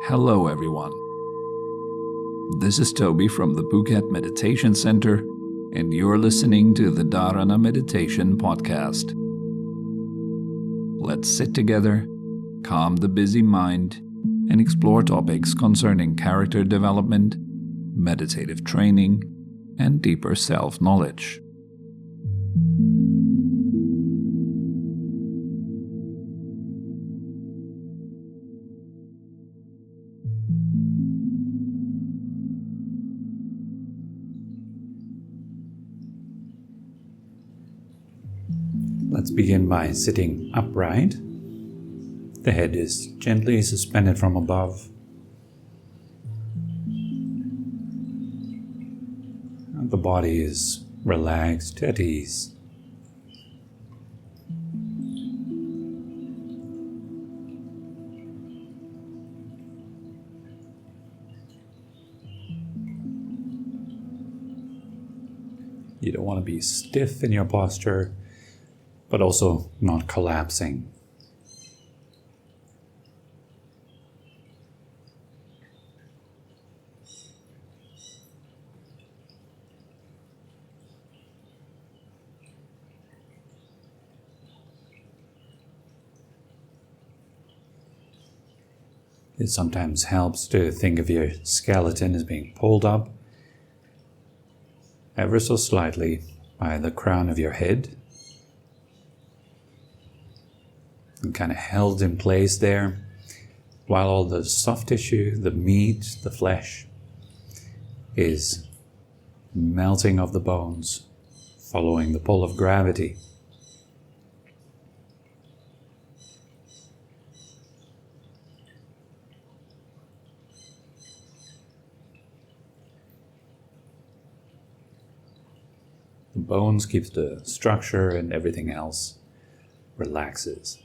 Hello everyone. This is Tobi from the Phuket Meditation Center, and you're listening to the Dharana Meditation Podcast. Let's sit together, calm the busy mind, and explore topics concerning character development, meditative training, and deeper self-knowledge. Let's begin by sitting upright. The head is gently suspended from above. And the body is relaxed, at ease. You don't want to be stiff in your posture, but also not collapsing. It sometimes helps to think of your skeleton as being pulled up ever so slightly by the crown of your head and kind of held in place there while all the soft tissue, the meat, the flesh is melting of the bones following the pull of gravity. The bones keeps the structure and everything else relaxes.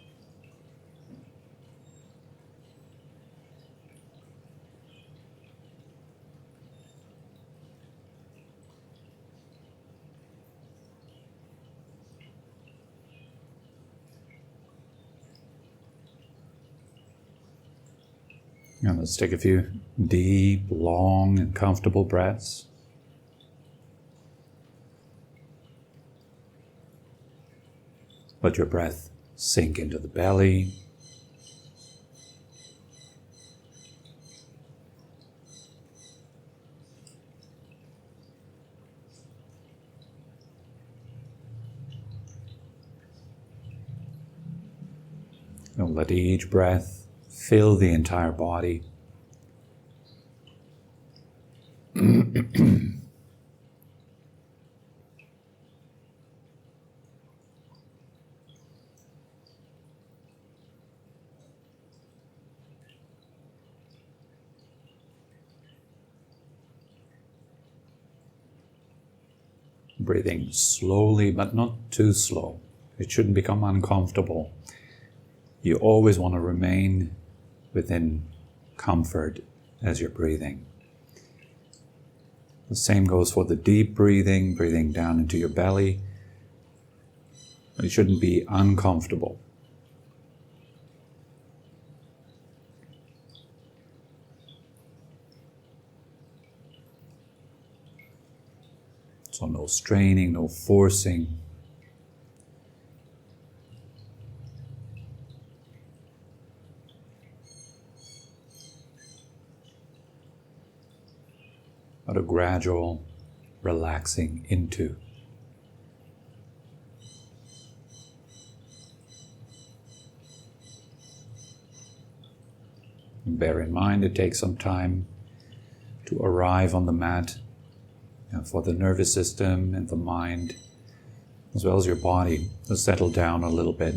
Now let's take a few deep, long, and comfortable breaths. Let your breath sink into the belly. And let each breath fill the entire body. Breathing slowly, but not too slow. It shouldn't become uncomfortable. You always want to remain within comfort as you're breathing. The same goes for the deep breathing, breathing down into your belly. It shouldn't be uncomfortable. So no straining, no forcing. But a gradual relaxing into. And bear in mind it takes some time to arrive on the mat, and for the nervous system and the mind, as well as your body, to settle down a little bit.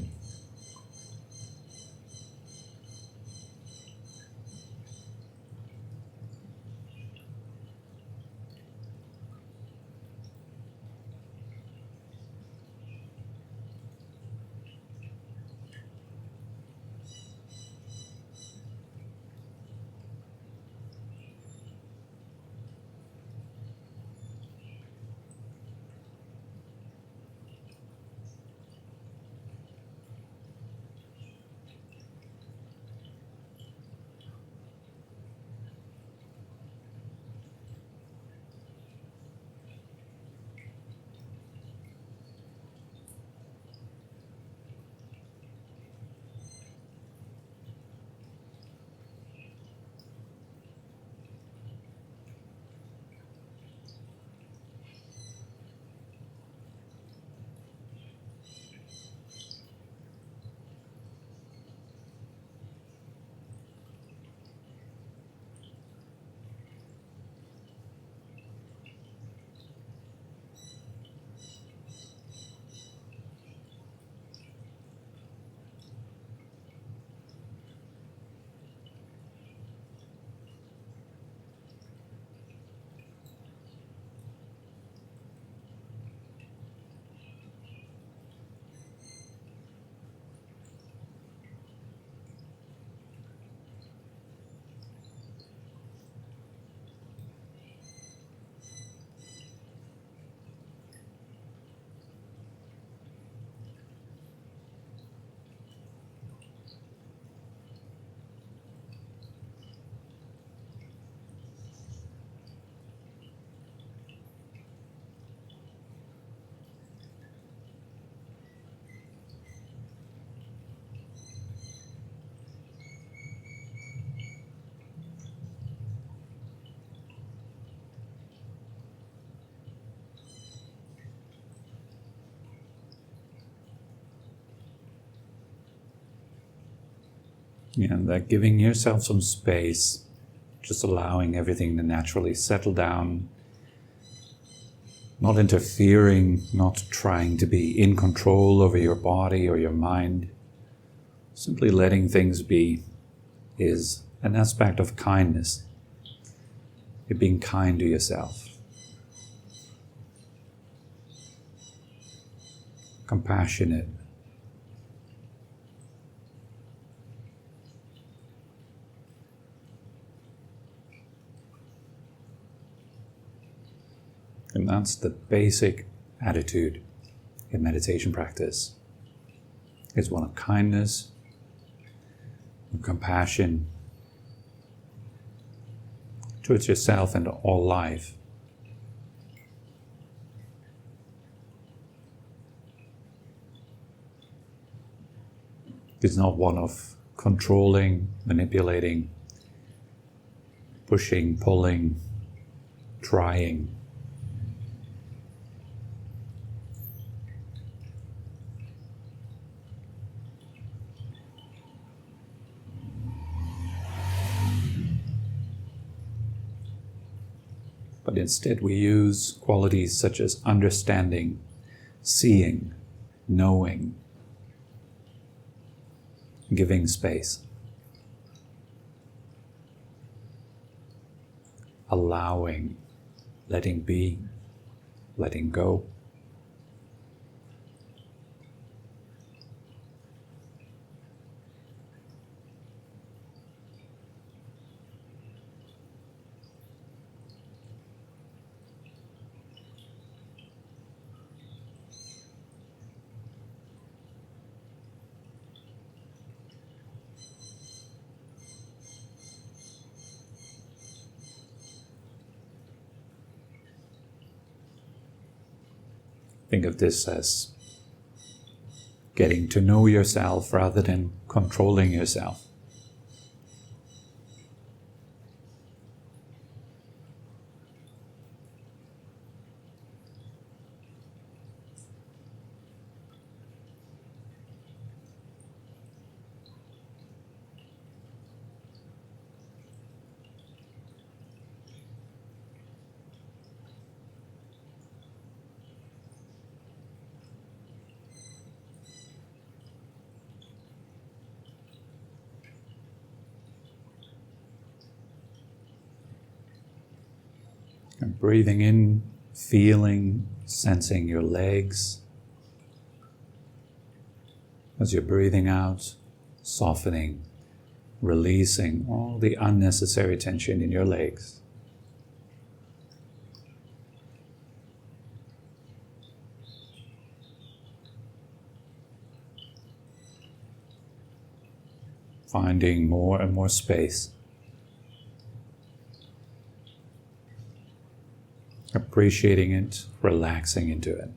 And that giving yourself some space, just allowing everything to naturally settle down, not interfering, not trying to be in control over your body or your mind. Simply letting things be is an aspect of kindness. You're being kind to yourself. Compassionate. And that's the basic attitude in meditation practice. It's one of kindness, of compassion towards yourself and all life. It's not one of controlling, manipulating, pushing, pulling, trying. But instead we use qualities such as understanding, seeing, knowing, giving space, allowing, letting be, letting go. Think of this as getting to know yourself rather than controlling yourself. And breathing in, feeling, sensing your legs. As you're breathing out, softening, releasing all the unnecessary tension in your legs. Finding more and more space. Appreciating it, relaxing into it.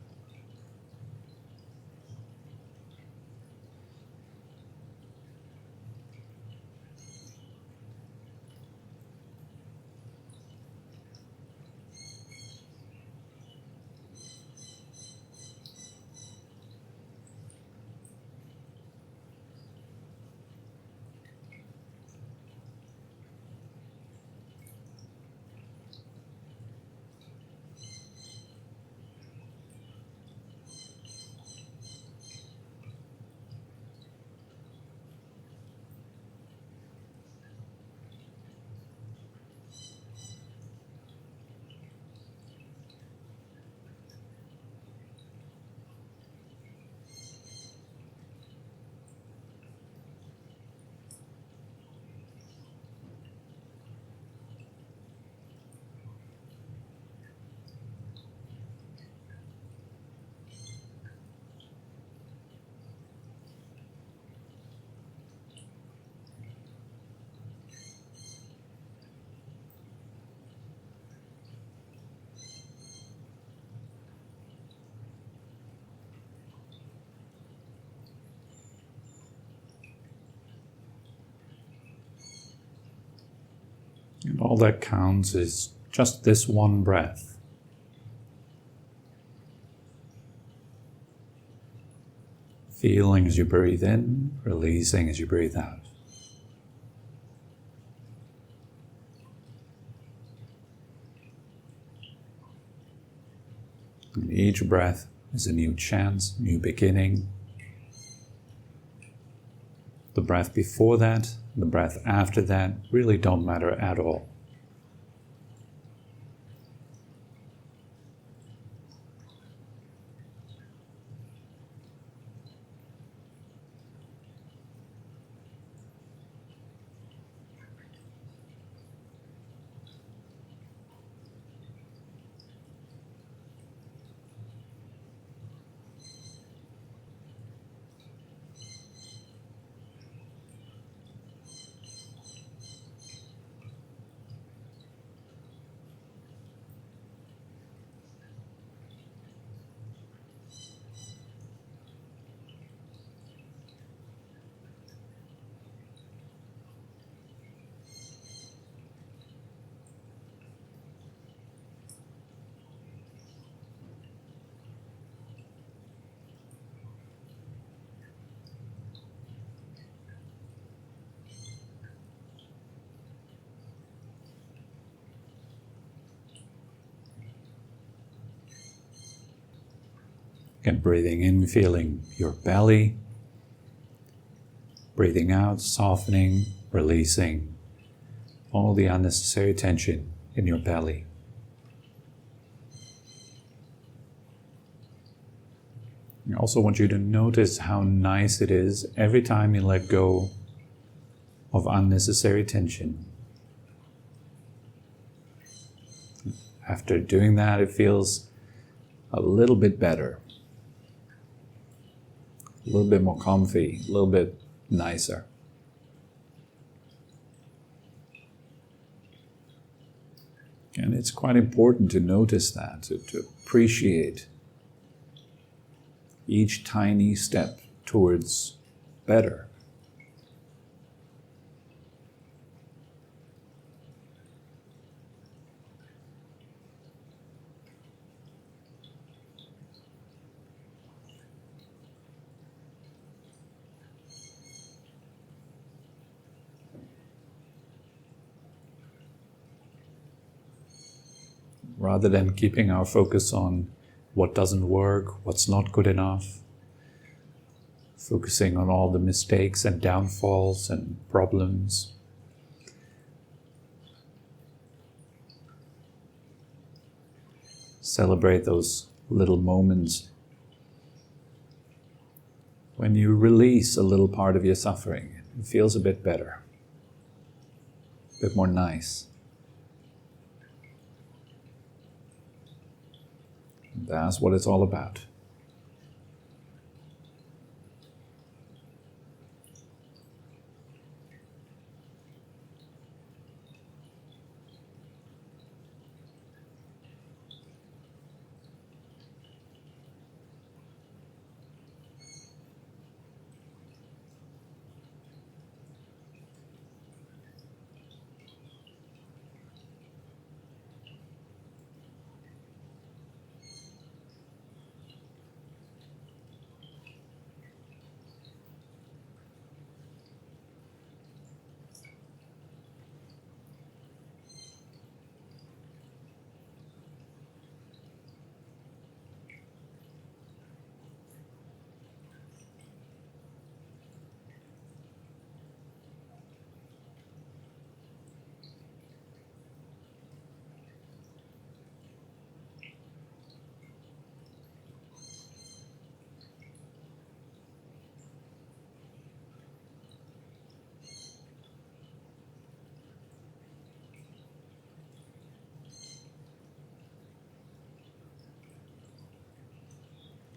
And all that counts is just this one breath. Feeling as you breathe in, releasing as you breathe out. And each breath is a new chance, new beginning. The breath before that, the breath after that really don't matter at all. And breathing in, feeling your belly. Breathing out, softening, releasing all the unnecessary tension in your belly. I also want you to notice how nice it is every time you let go of unnecessary tension. After doing that, it feels a little bit better. A little bit more comfy, a little bit nicer. And it's quite important to notice that, to appreciate each tiny step towards better. Rather than keeping our focus on what doesn't work, what's not good enough, focusing on all the mistakes and downfalls and problems. Celebrate those little moments when you release a little part of your suffering. It feels a bit better, a bit more nice. That's what it's all about.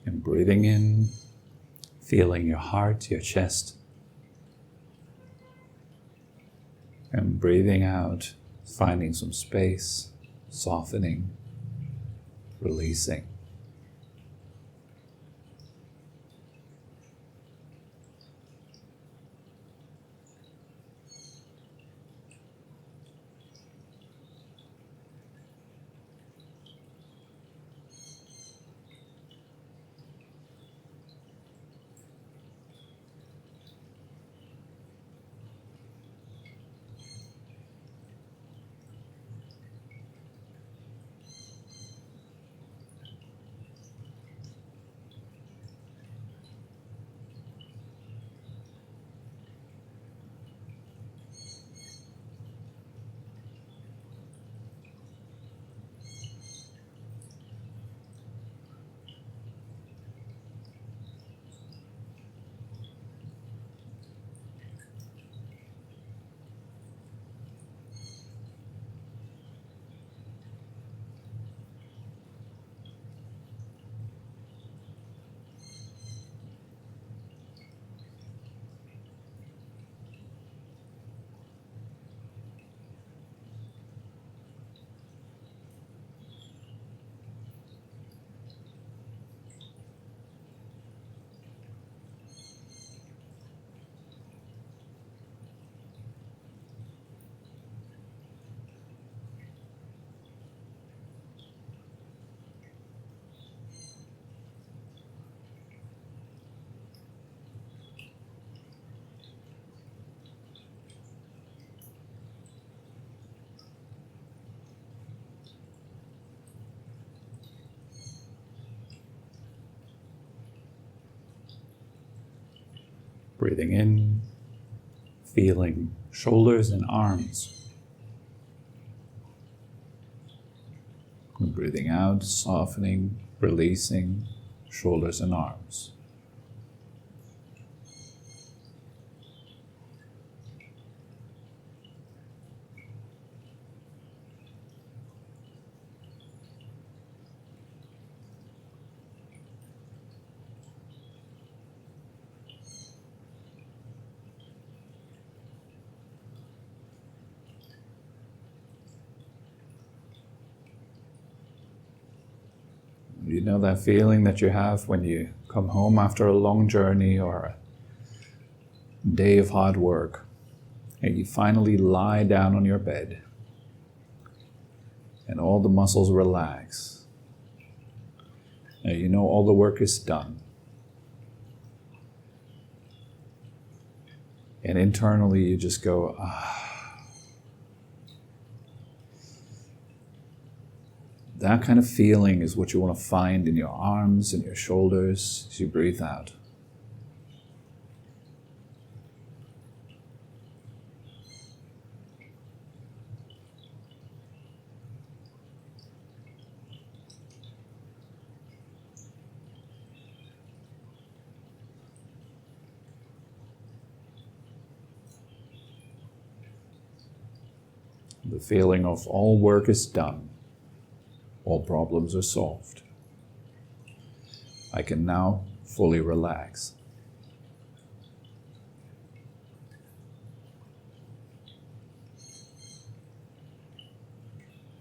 And breathing in, feeling your heart, your chest. And breathing out, finding some space, softening, releasing. Breathing in, feeling shoulders and arms. And breathing out, softening, releasing shoulders and arms. You know that feeling that you have when you come home after a long journey or a day of hard work, and you finally lie down on your bed and all the muscles relax, and you know all the work is done. And internally you just go, ah. That kind of feeling is what you want to find in your arms and your shoulders as you breathe out. The feeling of all work is done. All problems are solved. I can now fully relax.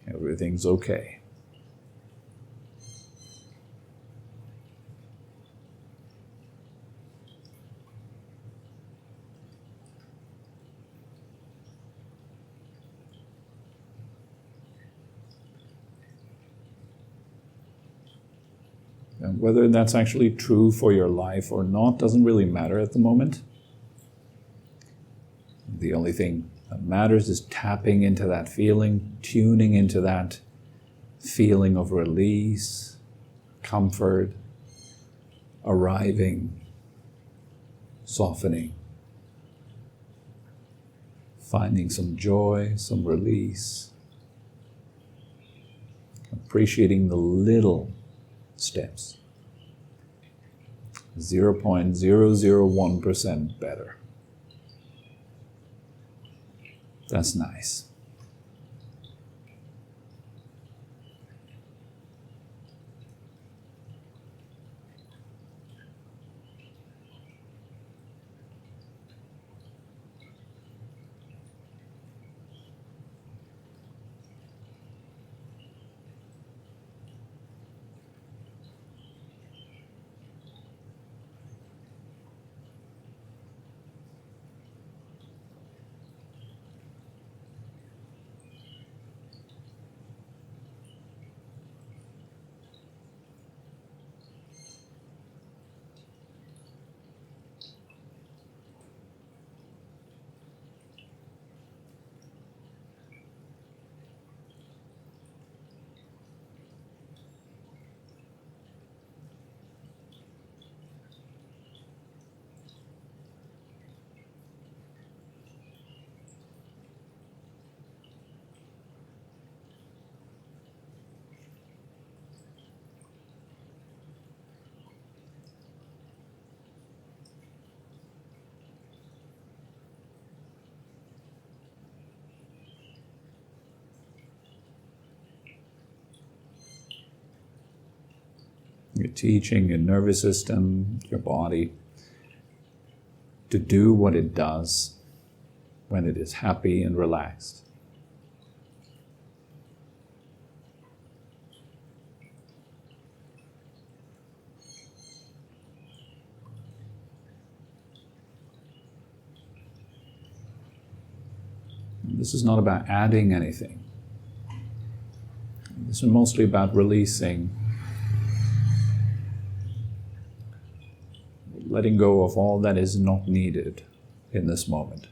Everything's okay. And whether that's actually true for your life or not doesn't really matter at the moment. The only thing that matters is tapping into that feeling, tuning into that feeling of release, comfort, arriving, softening, finding some joy, some release, appreciating the little steps. 0.001% better. That's nice. You're teaching your nervous system, your body, to do what it does when it is happy and relaxed. And this is not about adding anything. This is mostly about releasing, letting go of all that is not needed in this moment.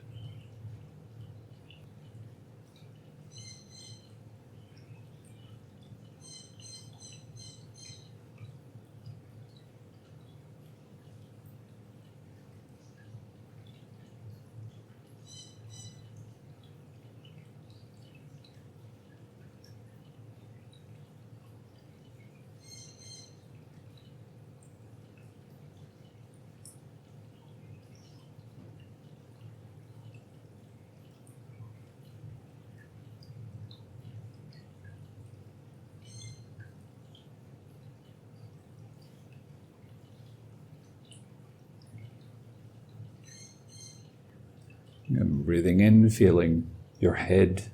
And breathing in, feeling your head,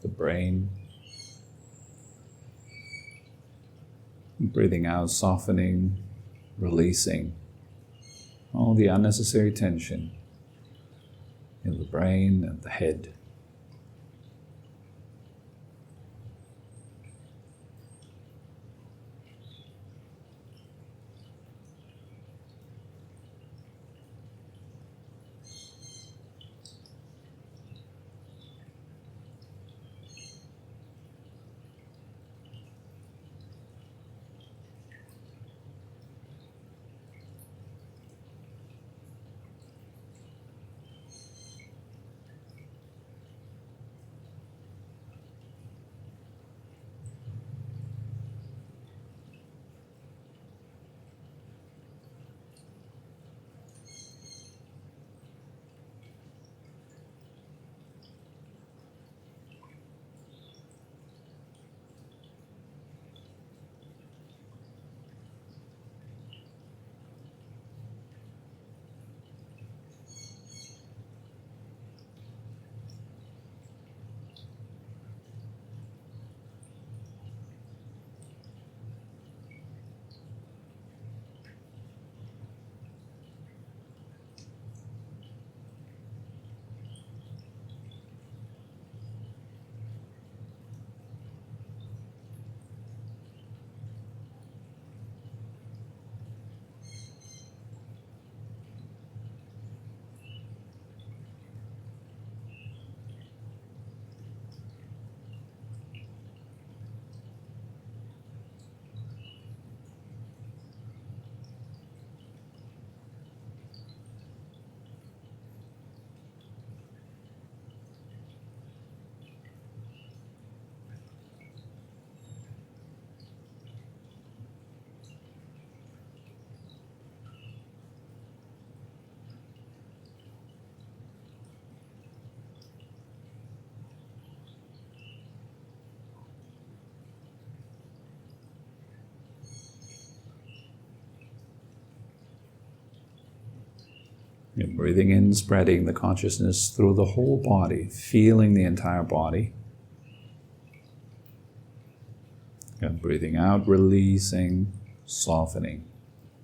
the brain. Breathing out, softening, releasing all the unnecessary tension in the brain and the head. And breathing in, spreading the consciousness through the whole body, feeling the entire body. And breathing out, releasing, softening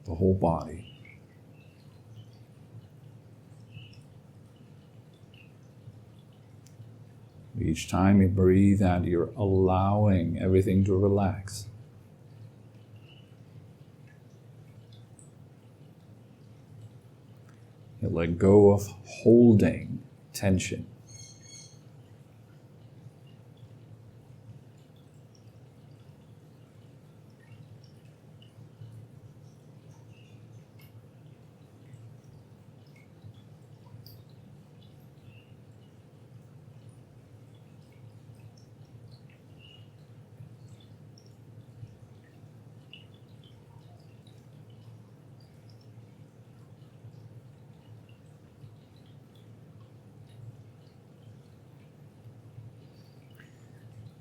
the whole body. Each time you breathe out, you're allowing everything to relax. You let go of holding tension.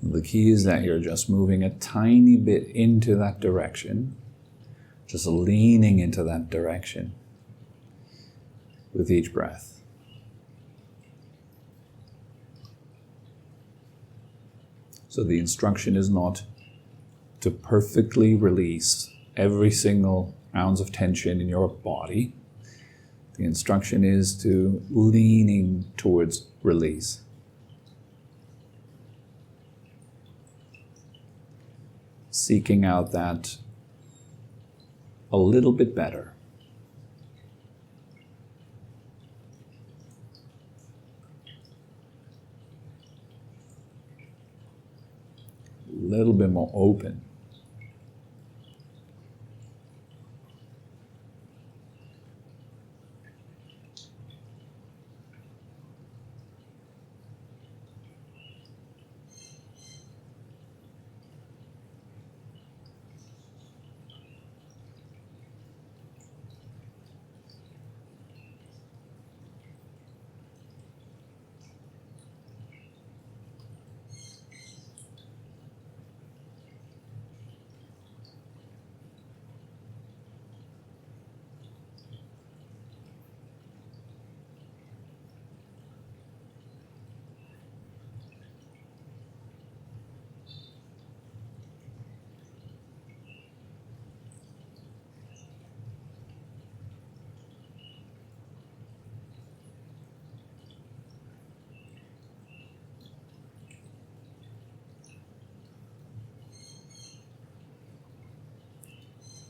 The key is that you're just moving a tiny bit into that direction, just leaning into that direction with each breath. So the instruction is not to perfectly release every single ounce of tension in your body. The instruction is to leaning towards release. Seeking out that a little bit better. A little bit more open.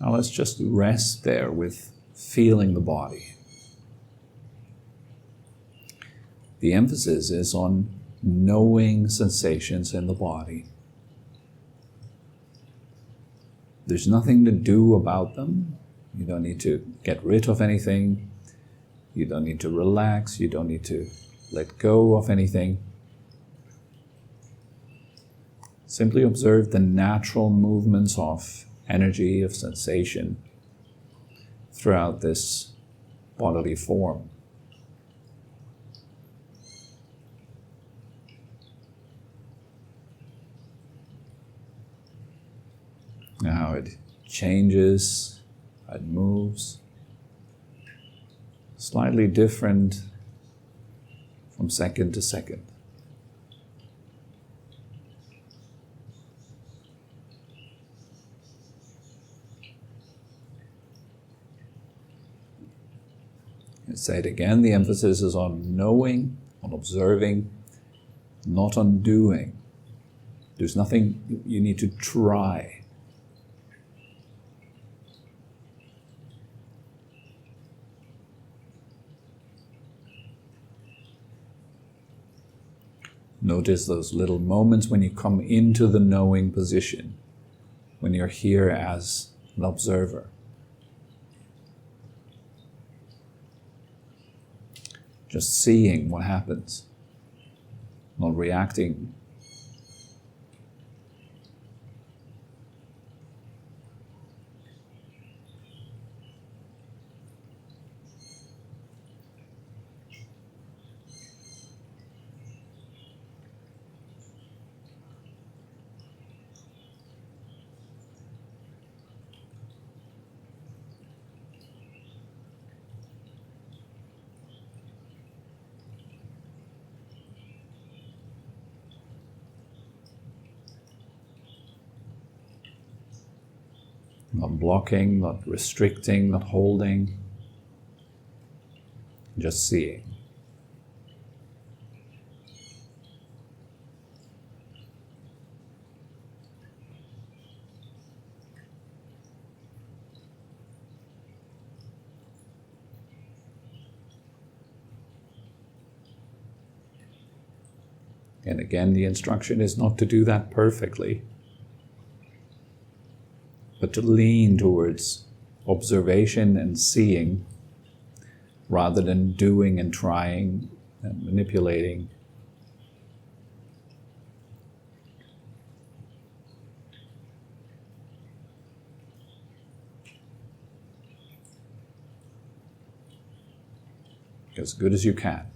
Now let's just rest there with feeling the body. The emphasis is on knowing sensations in the body. There's nothing to do about them. You don't need to get rid of anything. You don't need to relax. You don't need to let go of anything. Simply observe the natural movements of energy, of sensation throughout this bodily form. How it changes, how it moves, slightly different from second to second. Let's say it again, the emphasis is on knowing, on observing, not on doing. There's nothing you need to try. Notice those little moments when you come into the knowing position, when you're here as an observer. Just seeing what happens, not reacting. Not blocking, not restricting, not holding, just seeing. And again, the instruction is not to do that perfectly, but to lean towards observation and seeing rather than doing and trying and manipulating. As good as you can.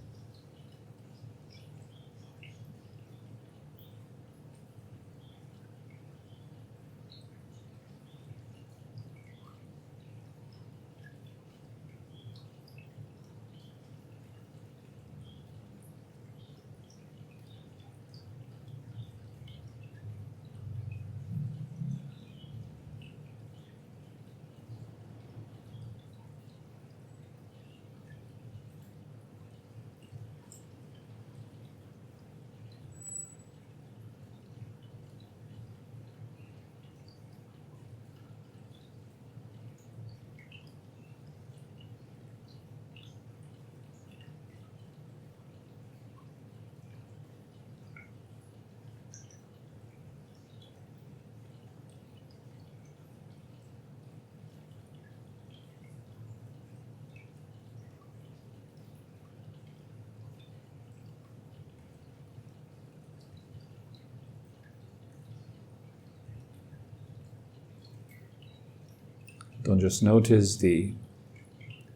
Don't just notice the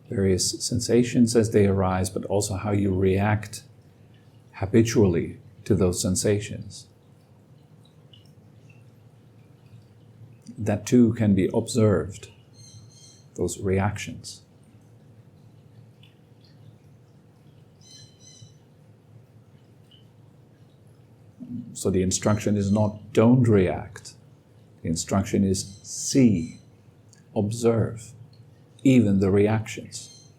various sensations as they arise, but also how you react habitually to those sensations. That too can be observed, those reactions. So the instruction is not don't react. The instruction is see. Observe, even the reactions.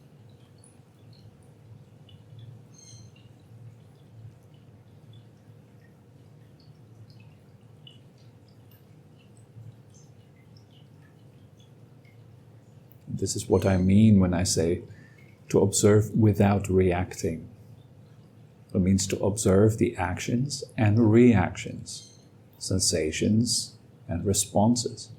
This is what I mean when I say to observe without reacting. It means to observe the actions and reactions, sensations and responses.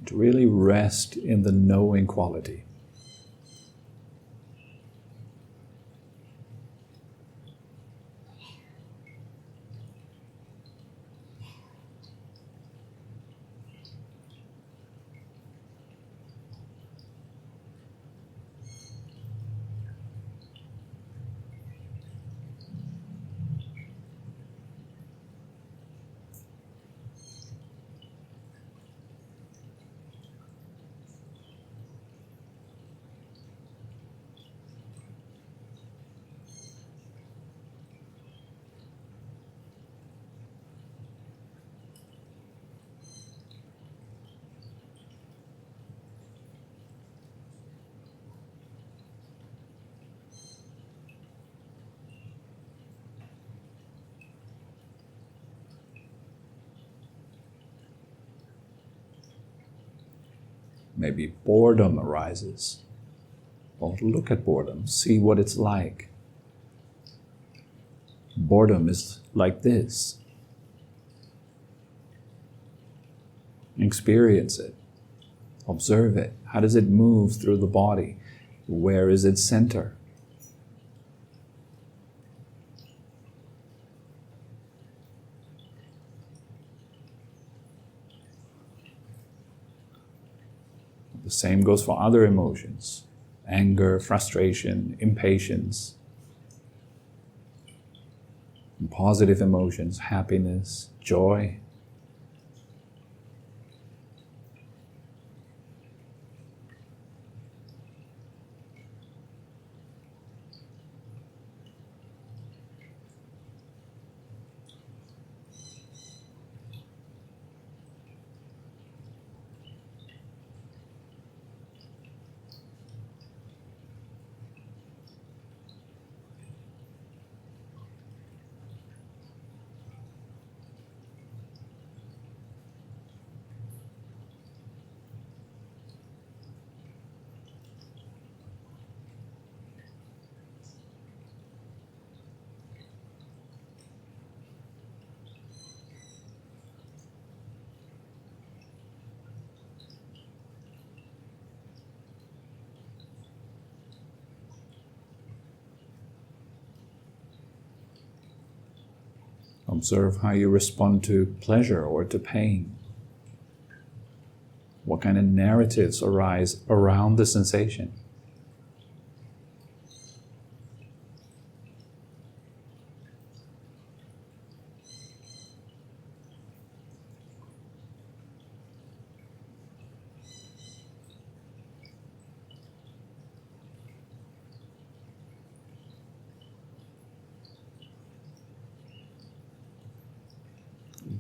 To really rest in the knowing quality. Maybe boredom arises. Well, look at boredom, see what it's like. Boredom is like this. Experience it. Observe it. How does it move through the body? Where is its center? The same goes for other emotions. Anger, frustration, impatience. And positive emotions, happiness, joy. Observe how you respond to pleasure or to pain. What kind of narratives arise around the sensation?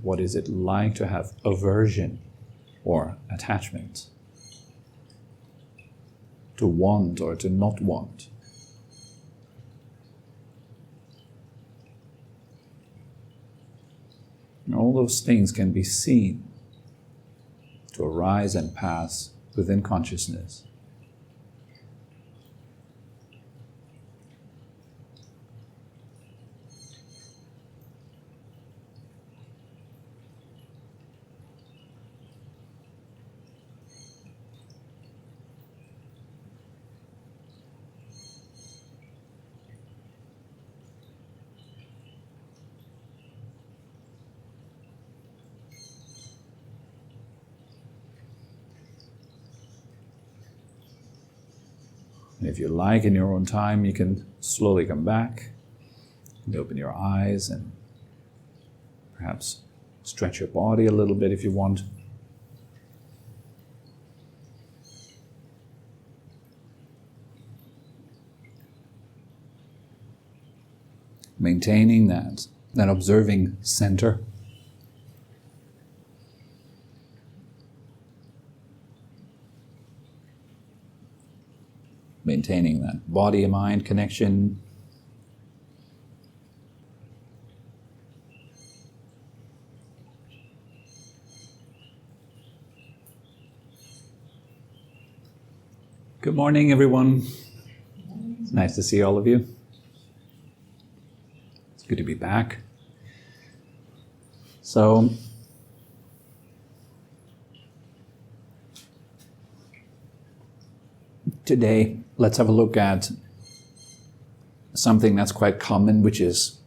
What is it like to have aversion or attachment? To want or to not want? And all those things can be seen to arise and pass within consciousness. And if you like, in your own time, you can slowly come back and open your eyes and perhaps stretch your body a little bit if you want. Maintaining that observing center. Maintaining that body-mind connection. Good morning, everyone. It's nice to see all of you. It's good to be back. So, today, let's have a look at something that's quite common, which is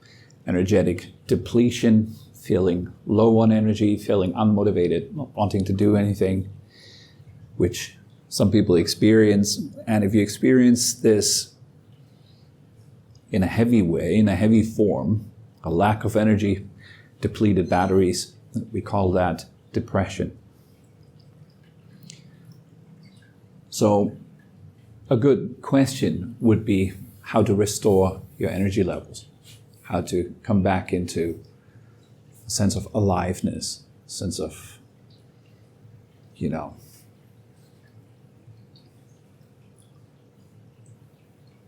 energetic depletion, feeling low on energy, feeling unmotivated, not wanting to do anything, which some people experience. And if you experience this in a heavy way, in a heavy form, a lack of energy, depleted batteries, we call that depression. So a good question would be how to restore your energy levels, how to come back into a sense of aliveness, a sense of,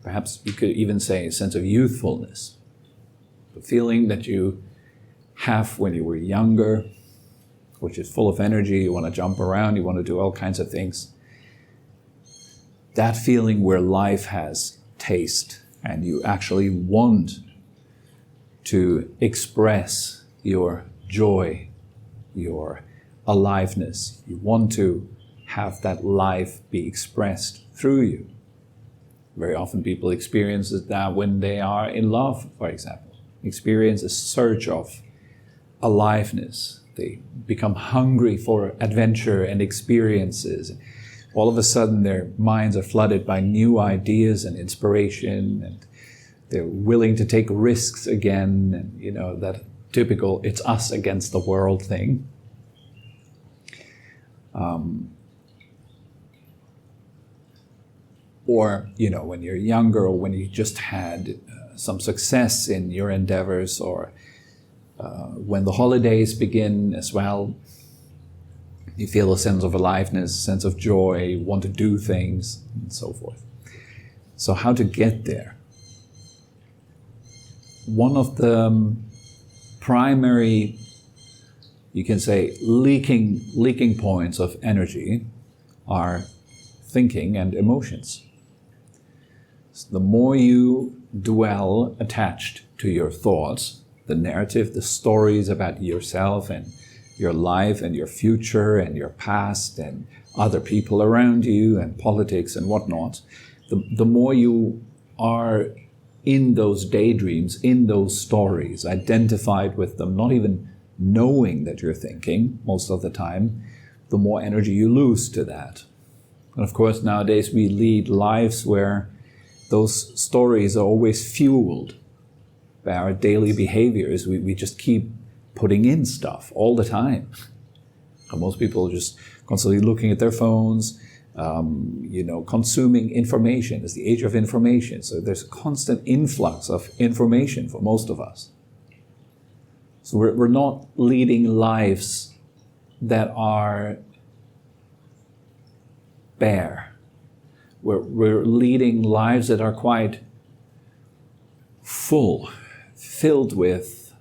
perhaps you could even say a sense of youthfulness, the feeling that you have when you were younger, which is full of energy, you want to jump around, you want to do all kinds of things. That feeling where life has taste and you actually want to express your joy, your aliveness. You want to have that life be expressed through you. Very often people experience that when they are in love, for example. Experience a surge of aliveness. They become hungry for adventure and experiences. All of a sudden their minds are flooded by new ideas and inspiration, and they're willing to take risks again, and that typical it's us against the world thing. Or, when you're younger, or when you just had some success in your endeavors, or when the holidays begin as well, you feel a sense of aliveness, a sense of joy, want to do things, and so forth. So how to get there? One of the primary, you can say, leaking points of energy are thinking and emotions. So the more you dwell attached to your thoughts, the narrative, the stories about yourself and your life and your future and your past and other people around you and politics and whatnot, the more you are in those daydreams, in those stories, identified with them, not even knowing that you're thinking most of the time, the more energy you lose to that. And of course, nowadays we lead lives where those stories are always fueled by our daily behaviors. We just keep putting in stuff all the time. And most people are just constantly looking at their phones, consuming information. It's the age of information. So there's a constant influx of information for most of us. So we're not leading lives that are bare. We're leading lives that are quite full, filled with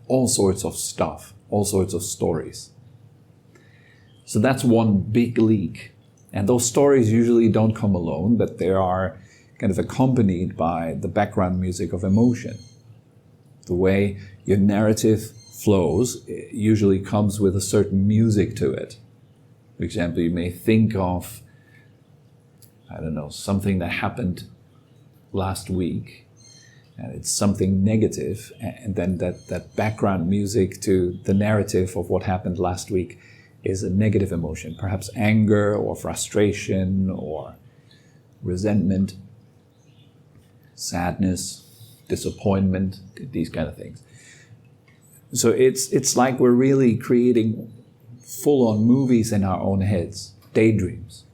all sorts of stuff, all sorts of stories. So that's one big leak. And those stories usually don't come alone, but they are kind of accompanied by the background music of emotion. The way your narrative flows usually comes with a certain music to it. For example, you may think of, something that happened last week, and it's something negative, and then that background music to the narrative of what happened last week is a negative emotion, perhaps anger or frustration or resentment, sadness, disappointment, these kind of things. So it's like we're really creating full-on movies in our own heads, daydreams,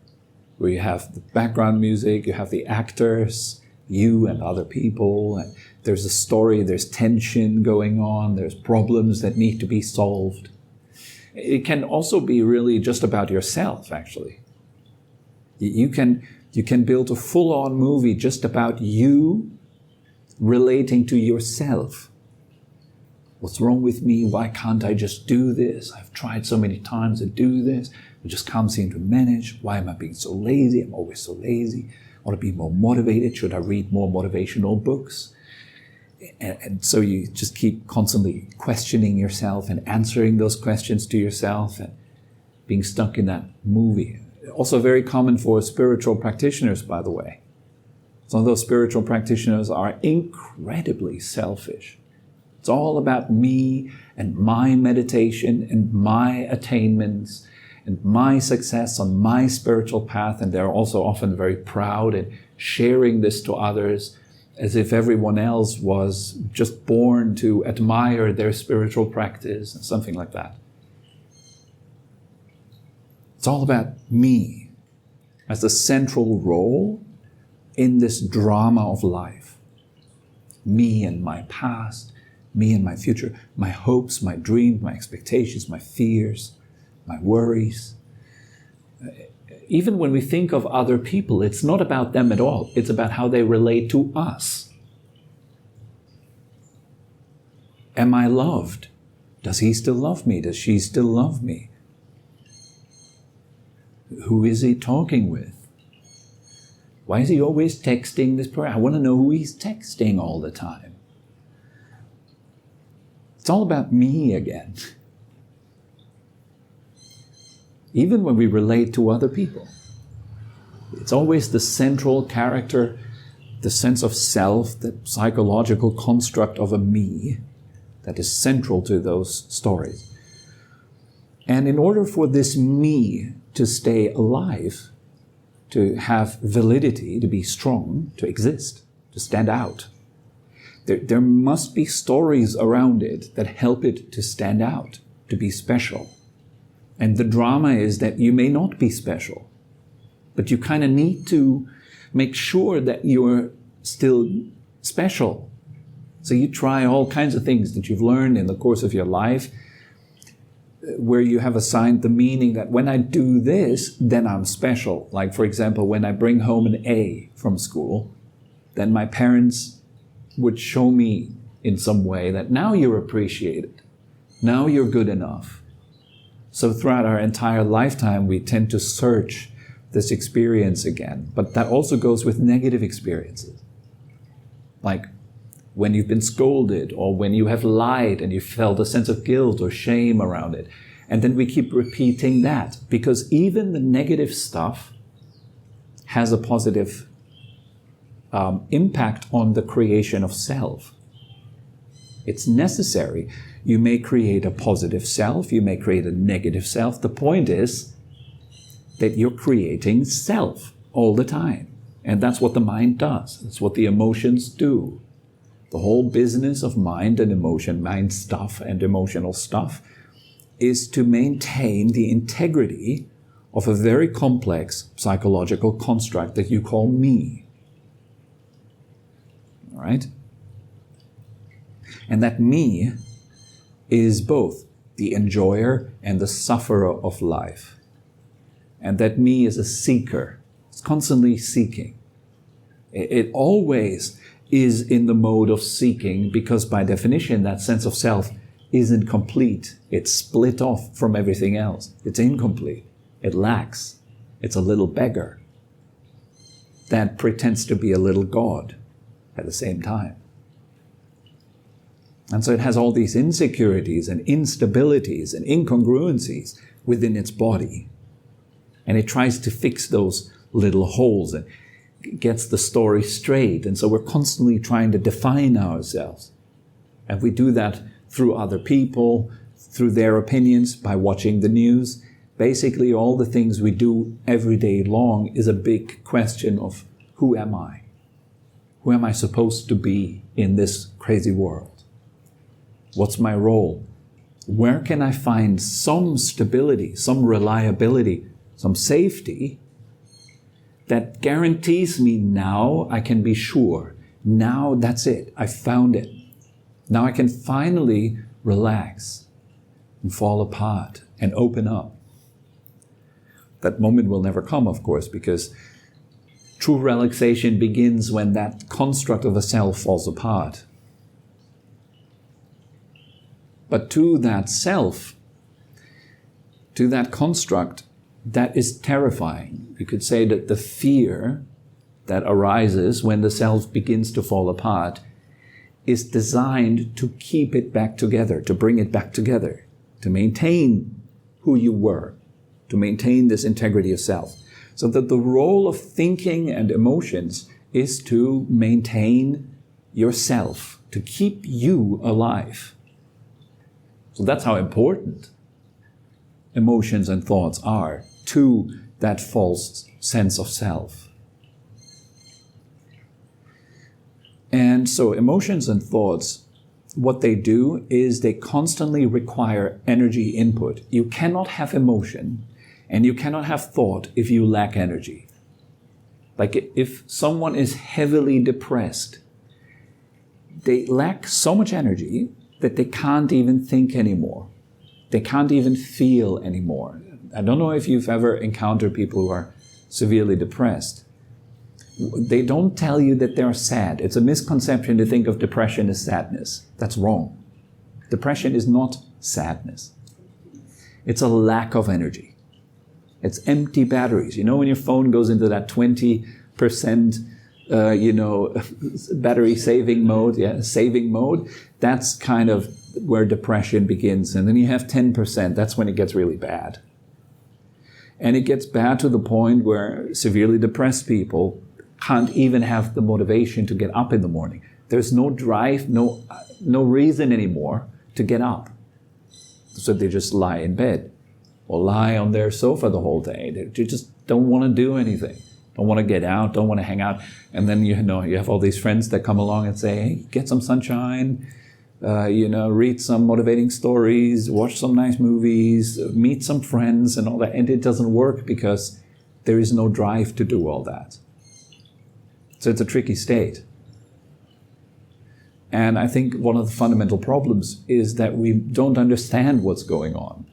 where you have the background music, you have the actors, you and other people, and there's a story, there's tension going on, there's problems that need to be solved. It can also be really just about yourself, actually. You can build a full-on movie just about you relating to yourself. What's wrong with me? Why can't I just do this? I've tried so many times to do this. I just can't seem to manage. Why am I being so lazy? I'm always so lazy. I want to be more motivated. Should I read more motivational books? And so you just keep constantly questioning yourself and answering those questions to yourself and being stuck in that movie. Also very common for spiritual practitioners, by the way. Some of those spiritual practitioners are incredibly selfish. It's all about me and my meditation and my attainments and my success on my spiritual path. And they're also often very proud and sharing this to others as if everyone else was just born to admire their spiritual practice, something like that. It's all about me as the central role in this drama of life. Me and my past, me and my future, my hopes, my dreams, my expectations, my fears, my worries. Even when we think of other people, it's not about them at all. It's about how they relate to us. Am I loved? Does he still love me? Does she still love me? Who is he talking with? Why is he always texting this person? I want to know who he's texting all the time. It's all about me again. Even when we relate to other people. It's always the central character, the sense of self, the psychological construct of a me that is central to those stories. And in order for this me to stay alive, to have validity, to be strong, to exist, to stand out, there must be stories around it that help it to stand out, to be special. And the drama is that you may not be special, but you kind of need to make sure that you're still special. So you try all kinds of things that you've learned in the course of your life, where you have assigned the meaning that when I do this, then I'm special. Like, for example, when I bring home an A from school, then my parents would show me in some way that now you're appreciated. Now you're good enough. So throughout our entire lifetime, we tend to search this experience again. But that also goes with negative experiences. Like when you've been scolded or when you have lied and you felt a sense of guilt or shame around it. And then we keep repeating that because even the negative stuff has a positive impact on the creation of self. It's necessary. You may create a positive self, you may create a negative self. The point is that you're creating self all the time. And that's what the mind does. That's what the emotions do. The whole business of mind and emotion, mind stuff and emotional stuff, is to maintain the integrity of a very complex psychological construct that you call me. All right? And that me is both the enjoyer and the sufferer of life. And that me is a seeker. It's constantly seeking. It always is in the mode of seeking because by definition that sense of self isn't complete. It's split off from everything else. It's incomplete. It lacks. It's a little beggar that pretends to be a little god at the same time. And so it has all these insecurities and instabilities and incongruencies within its body. And it tries to fix those little holes and gets the story straight. And so we're constantly trying to define ourselves. And we do that through other people, through their opinions, by watching the news. Basically, all the things we do every day long is a big question of who am I? Who am I supposed to be in this crazy world? What's my role? Where can I find some stability, some reliability, some safety that guarantees me now I can be sure. Now that's it. I found it. Now I can finally relax and fall apart and open up. That moment will never come, of course, because true relaxation begins when that construct of a self falls apart. But to that self, to that construct, that is terrifying. You could say that the fear that arises when the self begins to fall apart is designed to keep it back together, to bring it back together, to maintain who you were, to maintain this integrity of self. So that the role of thinking and emotions is to maintain yourself, to keep you alive. So that's how important emotions and thoughts are to that false sense of self. And so emotions and thoughts, what they do is they constantly require energy input. You cannot have emotion and you cannot have thought if you lack energy. Like if someone is heavily depressed, they lack so much energy that they can't even think anymore. They can't even feel anymore. I don't know if you've ever encountered people who are severely depressed. They don't tell you that they're sad. It's a misconception to think of depression as sadness. That's wrong. Depression is not sadness. It's a lack of energy. It's empty batteries. You know when your phone goes into that 20%, battery saving mode, that's kind of where depression begins. And then you have 10%, that's when it gets really bad. And it gets bad to the point where severely depressed people can't even have the motivation to get up in the morning. There's no drive, no reason anymore to get up. So they just lie in bed or lie on their sofa the whole day. They just don't want to do anything. Don't want to get out, don't want to hang out. And then you have all these friends that come along and say, hey, get some sunshine, read some motivating stories, watch some nice movies, meet some friends and all that. And it doesn't work because there is no drive to do all that. So it's a tricky state. And I think one of the fundamental problems is that we don't understand what's going on.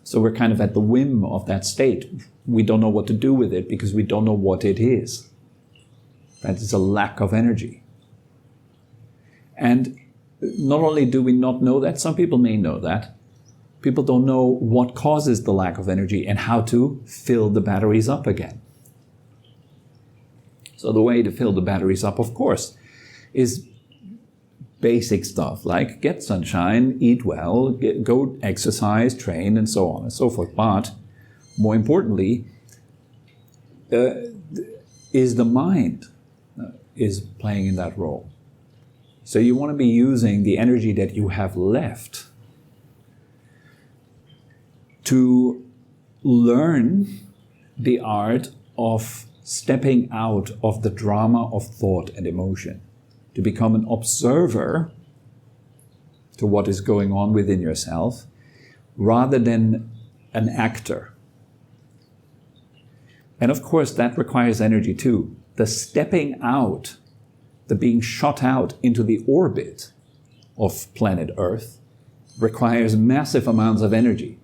So we're kind of at the whim of that state. We don't know what to do with it because we don't know what it is. That is a lack of energy. And not only do we not know that, some people may know that. People don't know what causes the lack of energy and how to fill the batteries up again. So the way to fill the batteries up, of course, is basic stuff like get sunshine, eat well, go exercise, train, and so on and so forth. But more importantly, is the mind is playing in that role. So you want to be using the energy that you have left to learn the art of stepping out of the drama of thought and emotion, to become an observer to what is going on within yourself, rather than an actor. And of course, that requires energy too. The stepping out, the being shot out into the orbit of planet Earth requires massive amounts of energy.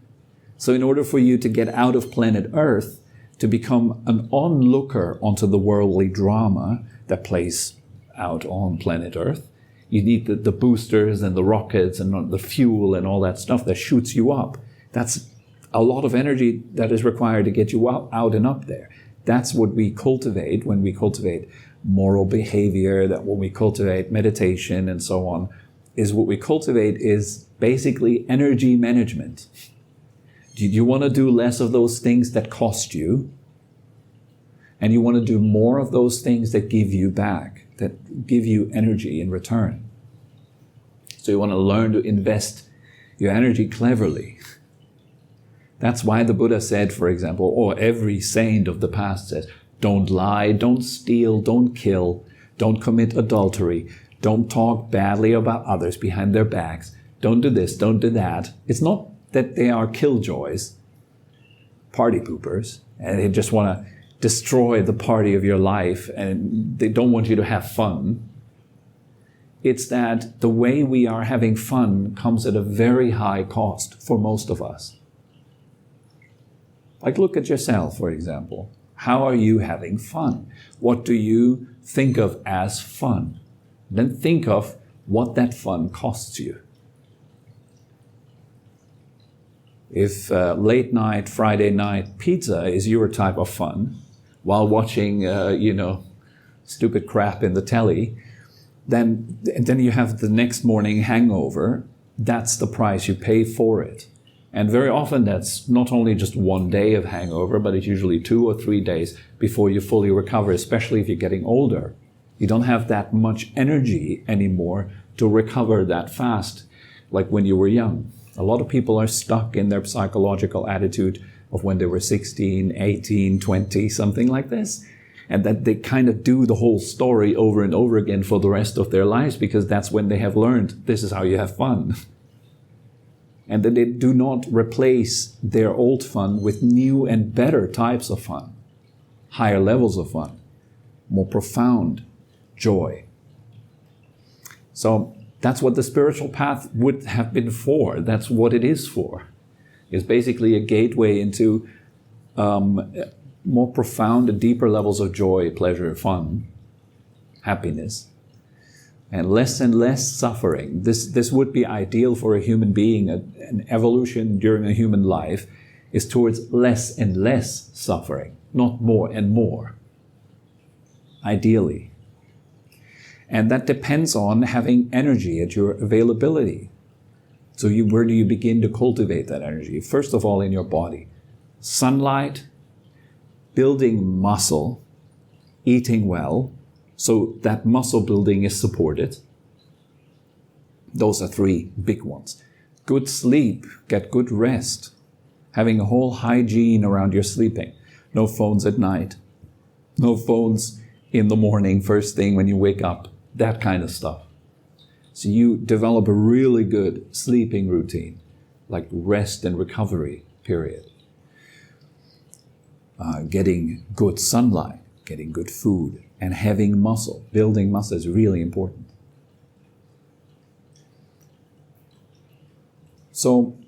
So in order for you to get out of planet Earth, to become an onlooker onto the worldly drama that plays out on planet Earth, you need the boosters and the rockets and the fuel and all that stuff that shoots you up. That's a lot of energy that is required to get you out and up there. That's what we cultivate when we cultivate moral behavior, that when we cultivate meditation and so on, is what we cultivate is basically energy management. Do you want to do less of those things that cost you? And you want to do more of those things that give you back, that give you energy in return. So you want to learn to invest your energy cleverly. That's why the Buddha said, for example, or every saint of the past says, don't lie, don't steal, don't kill, don't commit adultery, don't talk badly about others behind their backs, don't do this, don't do that. It's not that they are killjoys, party poopers, and they just want to destroy the party of your life and they don't want you to have fun. It's that the way we are having fun comes at a very high cost for most of us. Like look at yourself, for example. How are you having fun? What do you think of as fun? Then think of what that fun costs you. If late night, Friday night pizza is your type of fun, while watching, stupid crap in the telly, then you have the next morning hangover. That's the price you pay for it. And very often that's not only just one day of hangover, but it's usually 2 or 3 days before you fully recover, especially if you're getting older. You don't have that much energy anymore to recover that fast, like when you were young. A lot of people are stuck in their psychological attitude of when they were 16, 18, 20, something like this. And that they kind of do the whole story over and over again for the rest of their lives, because that's when they have learned this is how you have fun. And that they do not replace their old fun with new and better types of fun, higher levels of fun, more profound joy. So that's what the spiritual path would have been for. That's what it is for. It's basically a gateway into more profound and deeper levels of joy, pleasure, fun, happiness, and less suffering. This would be ideal for a human being. An evolution during a human life is towards less and less suffering, not more and more, ideally. And that depends on having energy at your availability. So where do you begin to cultivate that energy? First of all, in your body. Sunlight, building muscle, eating well, so that muscle building is supported. Those are 3 big ones. Good sleep, get good rest. Having a whole hygiene around your sleeping. No phones at night. No phones in the morning, first thing when you wake up. That kind of stuff. So you develop a really good sleeping routine, like rest and recovery period. Getting good sunlight, getting good food, and having muscle. Building muscle is really important. So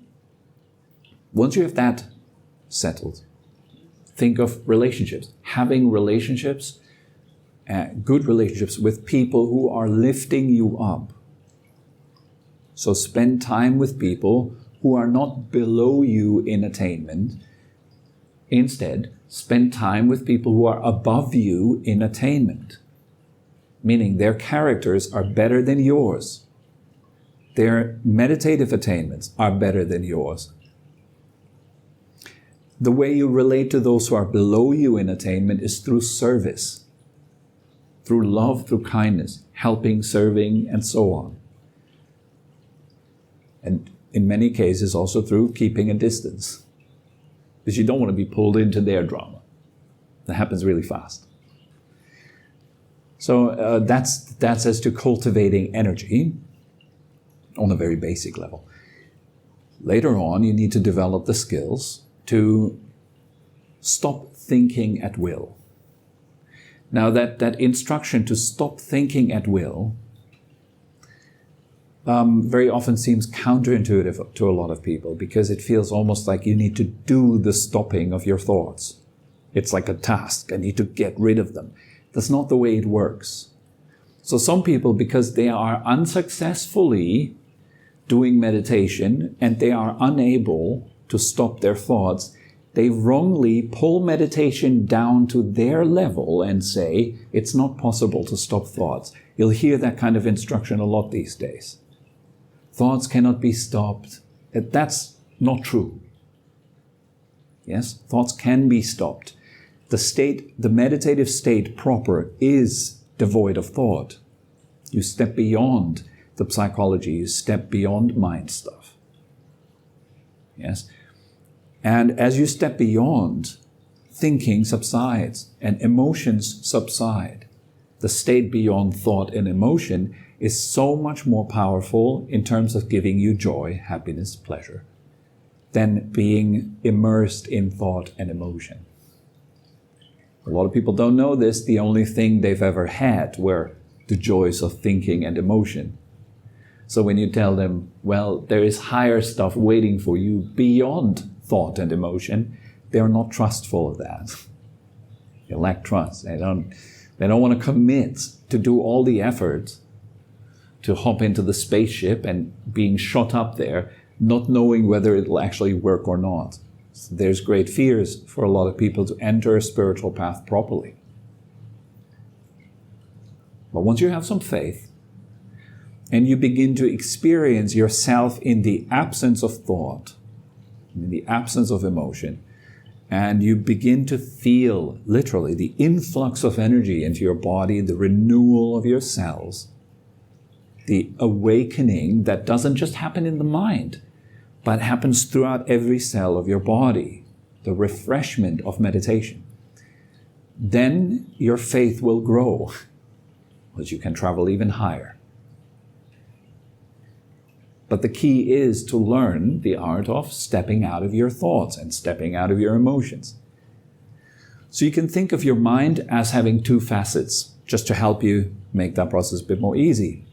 once you have that settled, think of relationships. Having relationships, good relationships with people who are lifting you up. So spend time with people who are not below you in attainment. Instead, spend time with people who are above you in attainment. Meaning their characters are better than yours. Their meditative attainments are better than yours. The way you relate to those who are below you in attainment is through service. Through love, through kindness, helping, serving, and so on. And in many cases also through keeping a distance. Because you don't want to be pulled into their drama. That happens really fast. So that's as to cultivating energy on a very basic level. Later on, you need to develop the skills to stop thinking at will. Now that instruction to stop thinking at will very often seems counterintuitive to a lot of people, because it feels almost like you need to do the stopping of your thoughts. It's like a task. I need to get rid of them. That's not the way it works. So some people, because they are unsuccessfully doing meditation and they are unable to stop their thoughts, they wrongly pull meditation down to their level and say, it's not possible to stop thoughts. You'll hear that kind of instruction a lot these days. Thoughts cannot be stopped. That's not true. Yes, thoughts can be stopped. The meditative state proper is devoid of thought. You step beyond the psychology, you step beyond mind stuff. Yes. And as you step beyond, thinking subsides and emotions subside. The state beyond thought and emotion is so much more powerful in terms of giving you joy, happiness, pleasure, than being immersed in thought and emotion. A lot of people don't know this. The only thing they've ever had were the joys of thinking and emotion. So when you tell them, well, there is higher stuff waiting for you beyond thought and emotion, they're not trustful of that. They lack trust. They don't want to commit to do all the effort to hop into the spaceship and being shot up there not knowing whether it'll actually work or not. So there's great fears for a lot of people to enter a spiritual path properly. But once you have some faith, and you begin to experience yourself in the absence of thought, in the absence of emotion, and you begin to feel, literally, the influx of energy into your body, the renewal of your cells, the awakening that doesn't just happen in the mind, but happens throughout every cell of your body, the refreshment of meditation, then your faith will grow, because you can travel even higher. But the key is to learn the art of stepping out of your thoughts and stepping out of your emotions. So you can think of your mind as having two facets, just to help you make that process a bit more easy.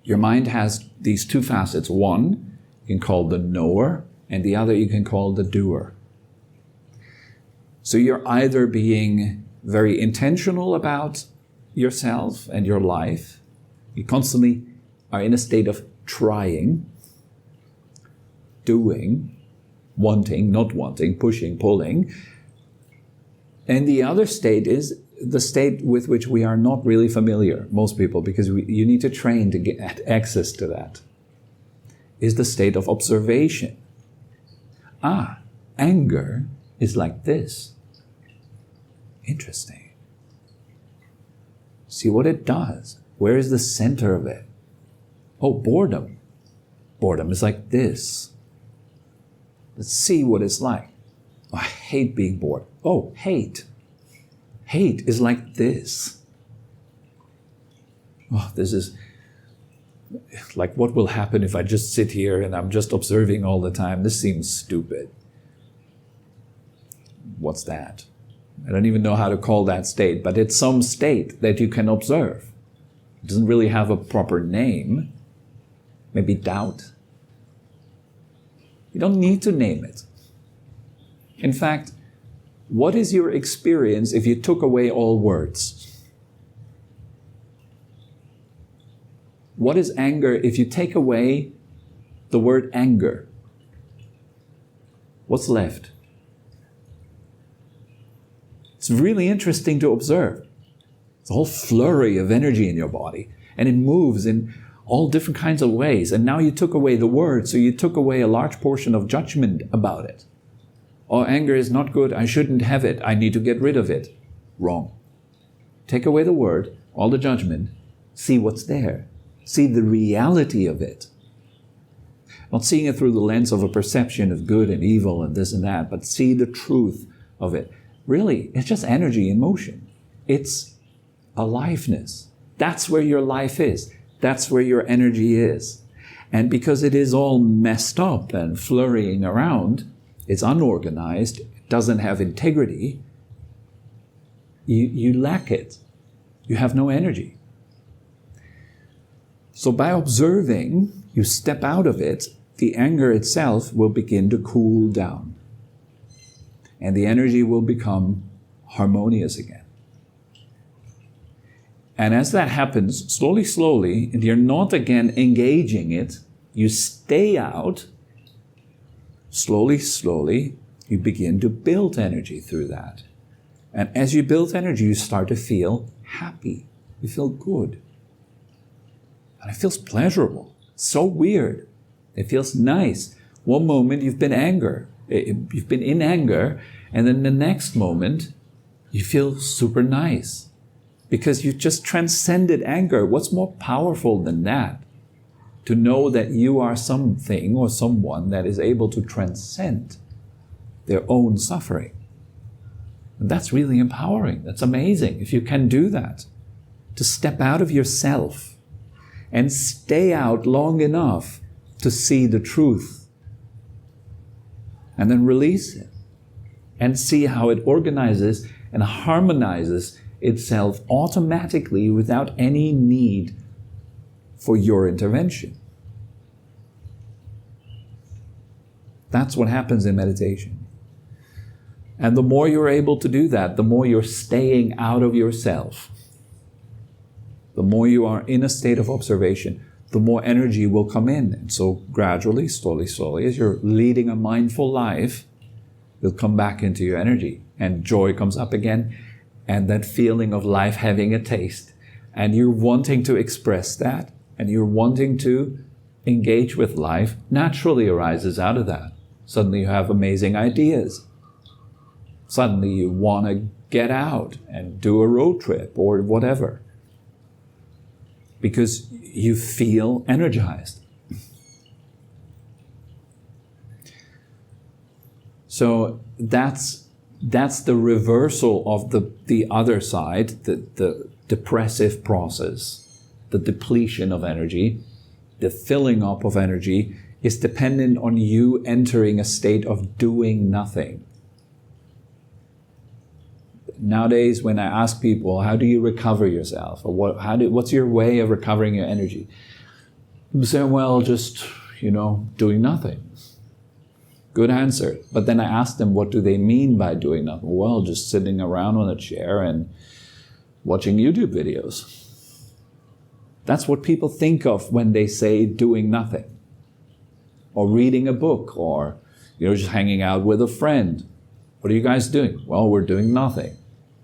Your mind has these two facets. One you can call the knower, and the other you can call the doer. So you're either being very intentional about yourself and your life. You constantly are in a state of trying, doing, wanting, not wanting, pushing, pulling. And the other state is the state with which we are not really familiar, most people, because you need to train to get access to that, is the state of observation. Anger is like this. Interesting. See what it does. Where is the center of it? Oh, boredom. Boredom is like this. Let's see what it's like. Oh, I hate being bored. Oh, hate. Hate is like this. Oh, this is like, what will happen if I just sit here and I'm just observing all the time? This seems stupid. What's that? I don't even know how to call that state, but it's some state that you can observe. It doesn't really have a proper name. Maybe doubt. You don't need to name it. In fact, what is your experience if you took away all words? What is anger if you take away the word anger? What's left? It's really interesting to observe. It's a whole flurry of energy in your body, and it moves in all different kinds of ways. And now you took away the word, so you took away a large portion of judgment about it. Oh, anger is not good, I shouldn't have it, I need to get rid of it. Wrong. Take away the word, all the judgment, see what's there. See the reality of it. Not seeing it through the lens of a perception of good and evil and this and that, but see the truth of it. Really, it's just energy in motion. It's aliveness. That's where your life is. That's where your energy is. And because it is all messed up and flurrying around, it's unorganized, it doesn't have integrity, you lack it. You have no energy. So by observing, you step out of it, the anger itself will begin to cool down. And the energy will become harmonious again. And as that happens, slowly, and you're not again engaging it, you stay out, slowly, you begin to build energy through that. And as you build energy, you start to feel happy. You feel good. And it feels pleasurable. It's so weird. It feels nice. One moment you've been in anger, and then the next moment you feel super nice. Because you've just transcended anger. What's more powerful than that? To know that you are something or someone that is able to transcend their own suffering. And that's really empowering. That's amazing if you can do that. To step out of yourself and stay out long enough to see the truth. And then release it. And see how it organizes and harmonizes itself automatically without any need for your intervention. That's what happens in meditation. And the more you're able to do that, the more you're staying out of yourself. The more you are in a state of observation, the more energy will come in. And so gradually, slowly, as you're leading a mindful life, you'll come back into your energy, and joy comes up again, and that feeling of life having a taste, and you're wanting to express that, and you're wanting to engage with life, naturally arises out of that. Suddenly you have amazing ideas. Suddenly you want to get out and do a road trip or whatever, because you feel energized. So that's the reversal of the other side, the depressive process, the depletion of energy. The filling up of energy is dependent on you entering a state of doing nothing. Nowadays, when I ask people, how do you recover yourself? Or what's your way of recovering your energy? People say, well, just, doing nothing. Good answer. But then I ask them, what do they mean by doing nothing? Well, just sitting around on a chair and watching YouTube videos. That's what people think of when they say doing nothing. Or reading a book, or just hanging out with a friend. What are you guys doing? Well, we're doing nothing.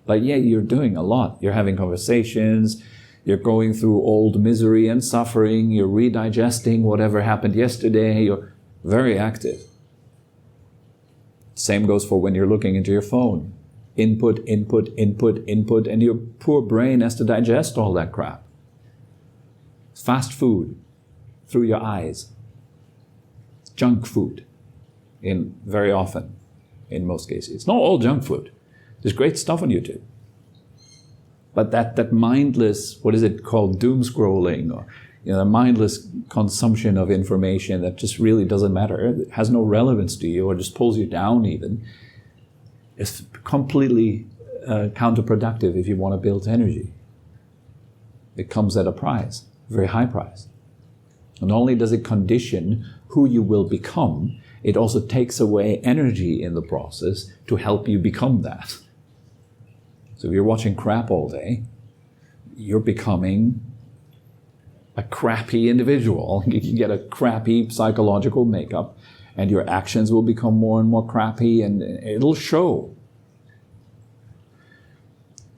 But yeah, you're doing a lot. You're having conversations, you're going through old misery and suffering, you're redigesting whatever happened yesterday, you're very active. Same goes for when you're looking into your phone. Input, and your poor brain has to digest all that crap. Fast food through your eyes. Junk food very often, in most cases. It's not all junk food. There's great stuff on YouTube. But that mindless, what is it called, doom scrolling, or the mindless consumption of information that just really doesn't matter, it has no relevance to you, or just pulls you down even, is completely counterproductive if you want to build energy. It comes at a price, a very high price. And not only does it condition who you will become, it also takes away energy in the process to help you become that. So if you're watching crap all day, you're becoming a crappy individual. You get a crappy psychological makeup, and your actions will become more and more crappy, and it'll show.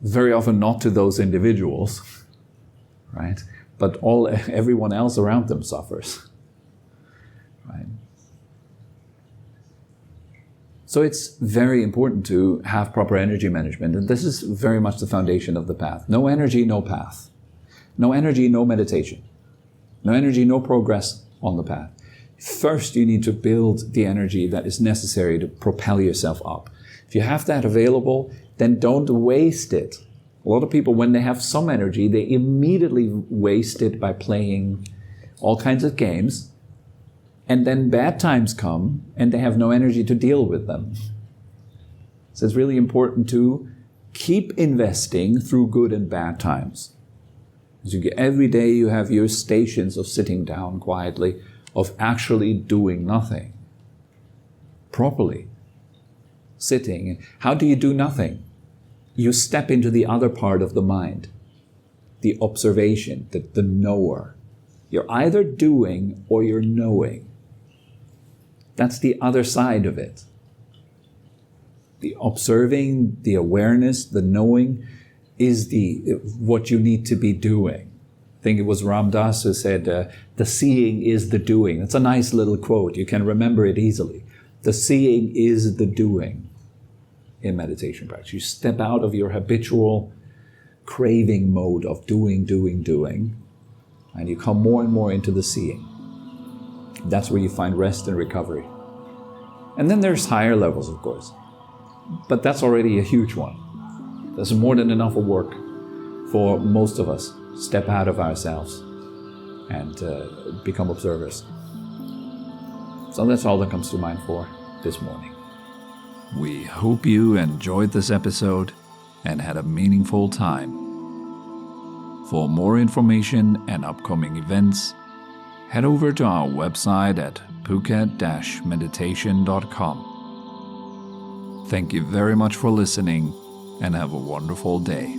Very often not to those individuals, right? But everyone else around them suffers, right? So it's very important to have proper energy management, and this is very much the foundation of the path. No energy, no path. No energy, no meditation. No energy, no progress on the path. First, you need to build the energy that is necessary to propel yourself up. If you have that available, then don't waste it. A lot of people, when they have some energy, they immediately waste it by playing all kinds of games, and then bad times come, and they have no energy to deal with them. So it's really important to keep investing through good and bad times. Every day you have your stations of sitting down quietly, of actually doing nothing. Properly. Sitting. How do you do nothing? You step into the other part of the mind. The observation, the knower. You're either doing or you're knowing. That's the other side of it. The observing, the awareness, the knowing is what you need to be doing. I think it was Ram Dass who said, the seeing is the doing. It's a nice little quote. You can remember it easily. The seeing is the doing in meditation practice. You step out of your habitual craving mode of doing, and you come more and more into the seeing. That's where you find rest and recovery. And then there's higher levels, of course. But that's already a huge one. There's more than enough of work for most of us. Step out of ourselves and become observers. So that's all that comes to mind for this morning. We hope you enjoyed this episode and had a meaningful time. For more information and upcoming events, head over to our website at phuket-meditation.com. Thank you very much for listening, and have a wonderful day.